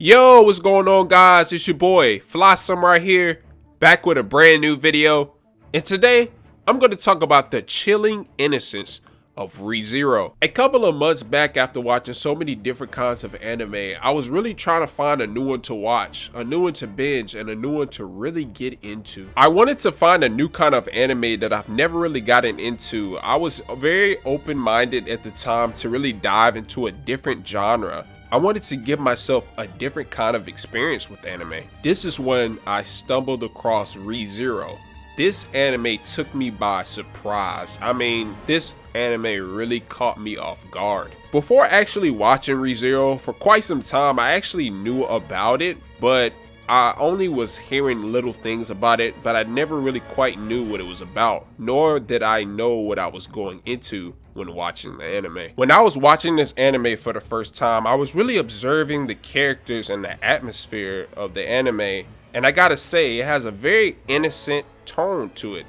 Yo, what's going on, guys? It's your boy Fly Samurai here, back with a brand new video. And today I'm going to talk about the chilling innocence of ReZero. A couple of months back, after watching so many different kinds of anime, I was really trying to find a new one to watch, a new one to binge, and a new one to really get into. I wanted to find a new kind of anime that I've never really gotten into. I was very open-minded at the time to really dive into a different genre. I wanted to give myself a different kind of experience with anime. This is when I stumbled across ReZero. This anime took me by surprise. I mean, this anime really caught me off guard. Before actually watching ReZero, for quite some time, I actually knew about it, but I only was hearing little things about it, but I never really quite knew what it was about, nor did I know what I was going into when watching the anime. When I was watching this anime for the first time, I was really observing the characters and the atmosphere of the anime, and I gotta say, it has a very innocent tone to it.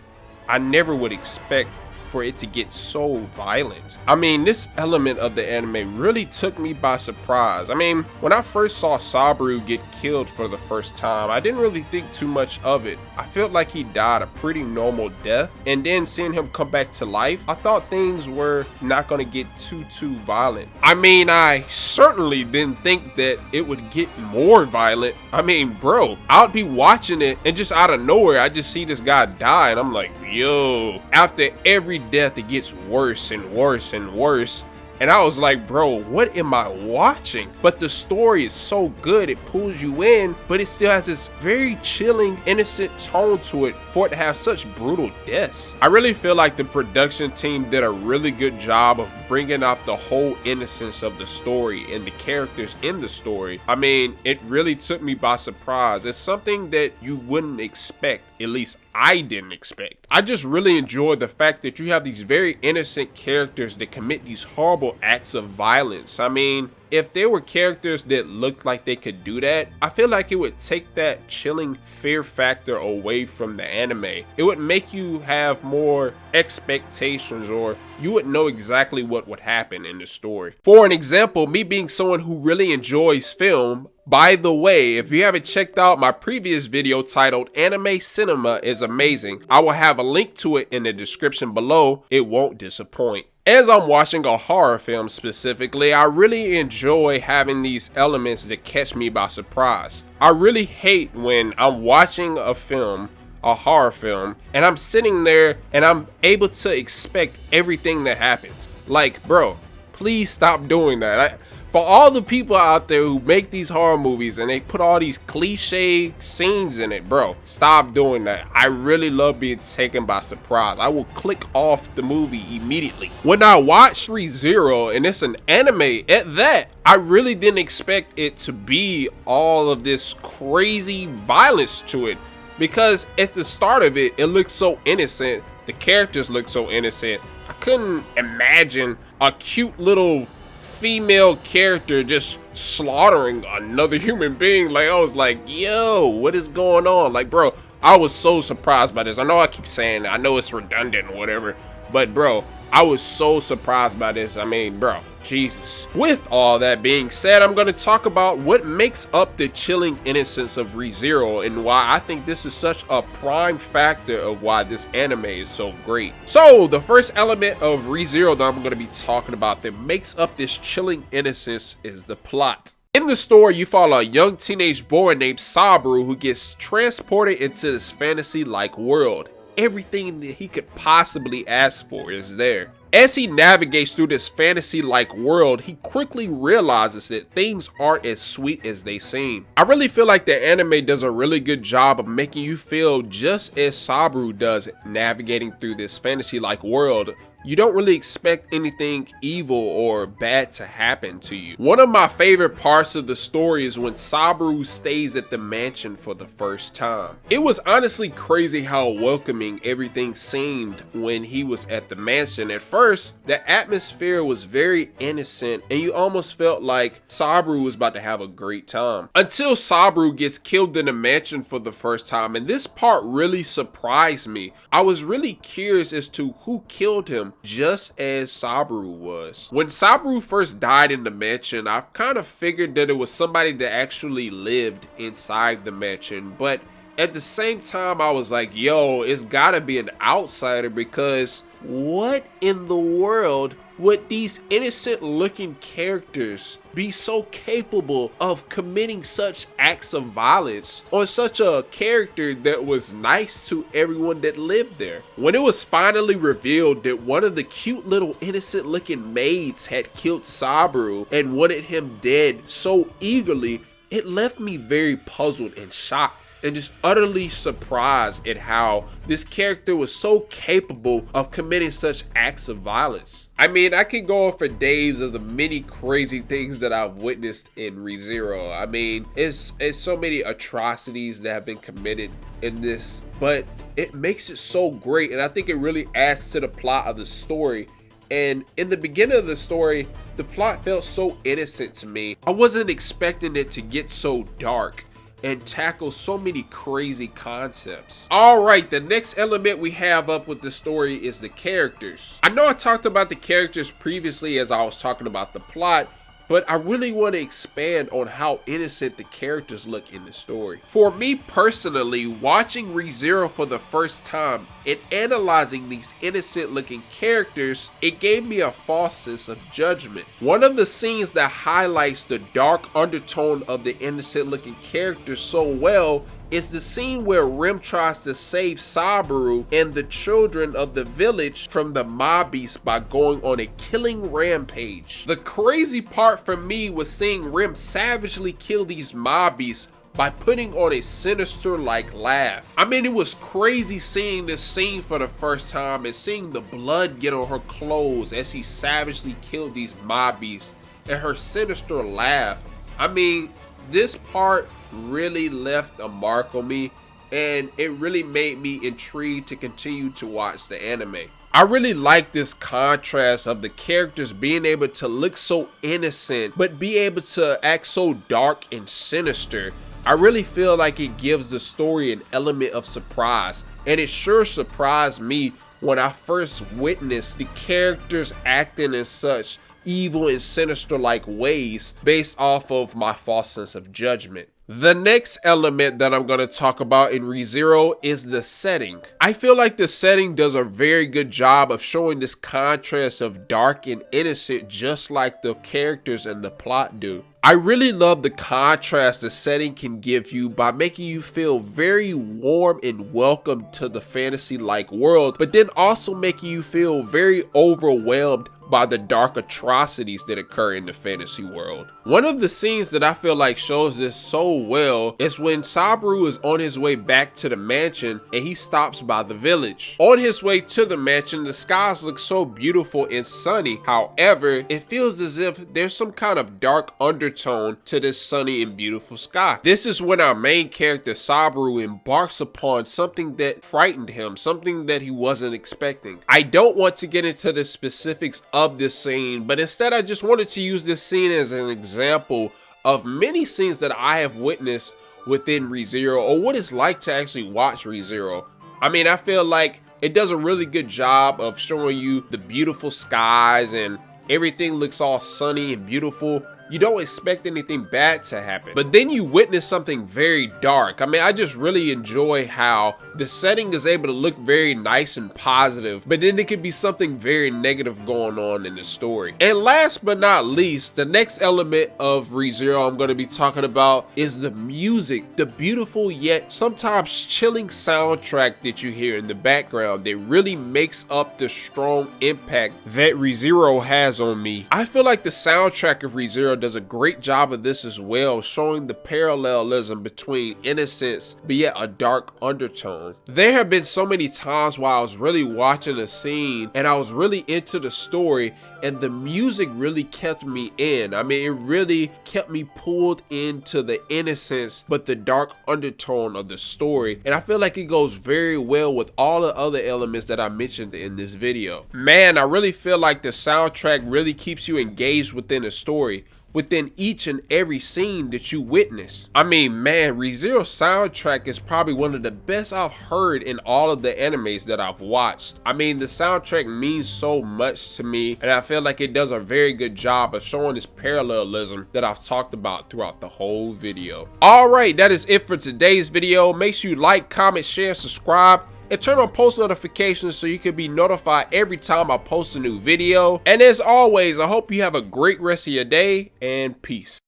I never would expect for it to get so violent. I mean, this element of the anime really took me by surprise. I mean, when I first saw Saburo get killed for the first time, I didn't really think too much of it. I felt like he died a pretty normal death, and then seeing him come back to life, I thought things were not gonna get too violent. I mean, I certainly didn't think that it would get more violent. I mean, bro, I would be watching it and just out of nowhere, I just see this guy die and I'm like, yo. After every death, it gets worse and worse and worse, and I was like, bro, what am I watching? But the story is so good, it pulls you in, but it still has this very chilling, innocent tone to it for it to have such brutal deaths. I really feel like the production team did a really good job of bringing out the whole innocence of the story and the characters in the story. I mean, it really took me by surprise. It's something that you wouldn't expect, at least I didn't expect. I just really enjoyed the fact that you have these very innocent characters that commit these horrible acts of violence. I mean, if there were characters that looked like they could do that, I feel like it would take that chilling fear factor away from the anime. It would make you have more expectations, or you would know exactly what would happen in the story. For an example, me being someone who really enjoys film, by the way, if you haven't checked out my previous video titled Anime Cinema is Amazing, I will have a link to it in the description below. It won't disappoint. As I'm watching a horror film specifically, I really enjoy having these elements that catch me by surprise. I really hate when I'm watching a film, a horror film, and I'm sitting there and I'm able to expect everything that happens. Like, bro, please stop doing that. For all the people out there who make these horror movies and they put all these cliche scenes in it, bro, stop doing that. I really love being taken by surprise. I will click off the movie immediately. When I watched ReZero, and it's an anime at that, I really didn't expect it to be all of this crazy violence to it, because at the start of it, it looked so innocent. The characters looked so innocent. I couldn't imagine a cute little female character just slaughtering another human being. Like, I was like, yo, what is going on? Like, bro, I was so surprised by this. I know I keep saying it. I know it's redundant or whatever, but bro, I was so surprised by this. I mean, bro, Jesus. With all that being said, I'm going to talk about what makes up the chilling innocence of ReZero and why I think this is such a prime factor of why this anime is so great. So the first element of ReZero that I'm going to be talking about that makes up this chilling innocence is the plot. In the story, you follow a young teenage boy named Saburo who gets transported into this fantasy-like world. Everything that he could possibly ask for is there. As he navigates through this fantasy-like world, he quickly realizes that things aren't as sweet as they seem. I really feel like the anime does a really good job of making you feel just as Saburo does navigating through this fantasy-like world. You don't really expect anything evil or bad to happen to you. One of my favorite parts of the story is when Saburo stays at the mansion for the first time. It was honestly crazy how welcoming everything seemed when he was at the mansion. At first, the atmosphere was very innocent and you almost felt like Saburo was about to have a great time. Until Saburo gets killed in the mansion for the first time, and this part really surprised me. I was really curious as to who killed him. him just as Saburo was. When Saburo first died in the mansion, I kind of figured that it was somebody that actually lived inside the mansion, but at the same time I was like, yo, it's gotta be an outsider, because what in the world would these innocent looking characters be so capable of committing such acts of violence on such a character that was nice to everyone that lived there? When it was finally revealed that one of the cute little innocent looking maids had killed Saburo and wanted him dead so eagerly, it left me very puzzled and shocked, and just utterly surprised at how this character was so capable of committing such acts of violence. I mean, I can go on for days of the many crazy things that I've witnessed in ReZero. I mean, it's so many atrocities that have been committed in this, but it makes it so great, and I think it really adds to the plot of the story. And in the beginning of the story, the plot felt so innocent to me. I wasn't expecting it to get so dark and tackle so many crazy concepts. Alright, the next element we have up with the story is the characters. I know I talked about the characters previously as I was talking about the plot, but I really want to expand on how innocent the characters look in the story. For me personally, watching ReZero for the first time and analyzing these innocent looking characters, it gave me a false sense of judgment. One of the scenes that highlights the dark undertone of the innocent looking characters so well is the scene where Rim tries to save Saburo and the children of the village from the mob beast by going on a killing rampage. The crazy part for me was seeing Rim savagely kill these mob beasts by putting on a sinister like laugh. I mean, it was crazy seeing this scene for the first time and seeing the blood get on her clothes as he savagely killed these mob beasts, and her sinister laugh. I mean, this part really left a mark on me, and it really made me intrigued to continue to watch the anime. I really like this contrast of the characters being able to look so innocent but be able to act so dark and sinister. I really feel like it gives the story an element of surprise, and it sure surprised me when I first witnessed the characters acting in such evil and sinister like ways based off of my false sense of judgment. The next element that I'm going to talk about in ReZero is the setting. I feel like the setting does a very good job of showing this contrast of dark and innocent, just like the characters and the plot do. I really love the contrast the setting can give you by making you feel very warm and welcome to the fantasy-like world, but then also making you feel very overwhelmed by the dark atrocities that occur in the fantasy world. One of the scenes that I feel like shows this so well is when Saburo is on his way back to the mansion and he stops by the village. On his way to the mansion, the skies look so beautiful and sunny. However, it feels as if there's some kind of dark undertone to this sunny and beautiful sky. This is when our main character Saburo embarks upon something that frightened him, something that he wasn't expecting. I don't want to get into the specifics of this scene, but instead I just wanted to use this scene as an example of many scenes that I have witnessed within ReZero, or what it's like to actually watch ReZero. I mean, I feel like it does a really good job of showing you the beautiful skies and everything looks all sunny and beautiful. You don't expect anything bad to happen, but then you witness something very dark. I mean, I just really enjoy how the setting is able to look very nice and positive, but then it could be something very negative going on in the story. And last but not least, the next element of ReZero I'm going to be talking about is the music, the beautiful yet sometimes chilling soundtrack that you hear in the background that really makes up the strong impact that ReZero has on me. I feel like the soundtrack of ReZero does a great job of this as well, showing the parallelism between Innocence but yet a dark undertone. There have been so many times while I was really watching a scene and I was really into the story and the music really kept me in. I mean, it really kept me pulled into the innocence but the dark undertone of the story, and I feel like it goes very well with all the other elements that I mentioned in this video. Man, I really feel like the soundtrack really keeps you engaged within the story. within each and every scene that you witness. I mean, man, ReZero's soundtrack is probably one of the best I've heard in all of the animes that I've watched. I mean, the soundtrack means so much to me, and I feel like it does a very good job of showing this parallelism that I've talked about throughout the whole video. Alright, that is it for today's video. Make sure you like, comment, share, and subscribe, and turn on post notifications so you can be notified every time I post a new video. And as always, I hope you have a great rest of your day, and peace.